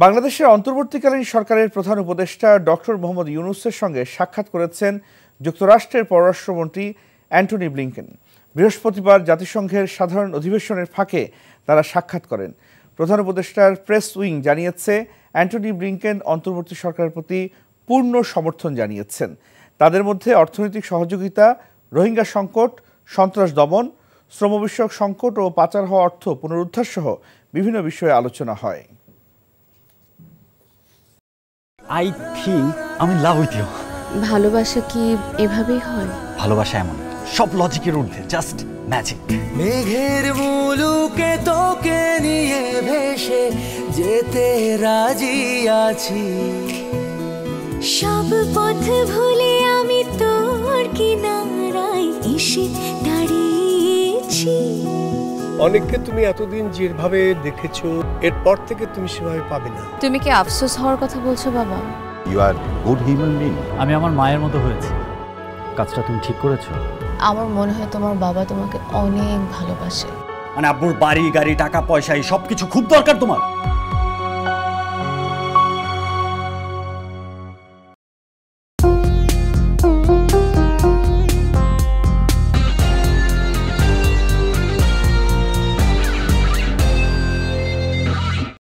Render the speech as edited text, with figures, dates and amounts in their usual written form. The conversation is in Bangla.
বাংলাদেশের অন্তর্বর্তীকালীন সরকারের প্রধান উপদেষ্টা ডক্টর মোহাম্মদ ইউনূসের সঙ্গে সাক্ষাৎ করেছেন যুক্তরাষ্ট্রের পররাষ্ট্রমন্ত্রী অ্যান্টনি ব্লিংকেন। বৃহস্পতিবার জাতিসংঘের সাধারণ অধিবেশনের ফাঁকে তারা সাক্ষাৎ করেন। প্রধান উপদেষ্টার প্রেস উইং জানিয়েছে, অ্যান্টনি ব্লিংকেন অন্তর্বর্তী সরকারের প্রতি পূর্ণ সমর্থন জানিয়েছেন। তাদের মধ্যে অর্থনৈতিক সহযোগিতা, রোহিঙ্গা সংকট, সন্ত্রাস দমন, শ্রম বিষয়ক সংকট ও পাচার হওয়া অর্থ পুনরুদ্ধার সহ বিভিন্ন বিষয়ে আলোচনা হয়। I think I'm in love with you. ভালোবাসা কি এভাবেই হয়? ভালোবাসা এমন সব লজিকের ঊর্ধ্বে, জাস্ট ম্যাজিক। মেঘের মুলুকে তোকে নিয়ে ভেসে যেতে রাজি আছি, সব পথ ভুলে আমি তোর কিনারায় এসে দাঁড়িয়েছি। অনেককে তুমি এতদিন যেভাবে দেখেছো, এরপর থেকে তুমি সেভাবে পাবে না। তুমি কি আফসোস হওয়ার কথা বলছো বাবা? You are good human being. আমি আমার মায়ের মতো হয়েছি। কাজটা তুমি ঠিক করেছো। আমার মনে হয় তোমার বাবা তোমাকে অনেক ভালোবাসে। মানে আব্বুর বাড়ি গাড়ি টাকা পয়সা এই সবকিছু খুব দরকার তোমার।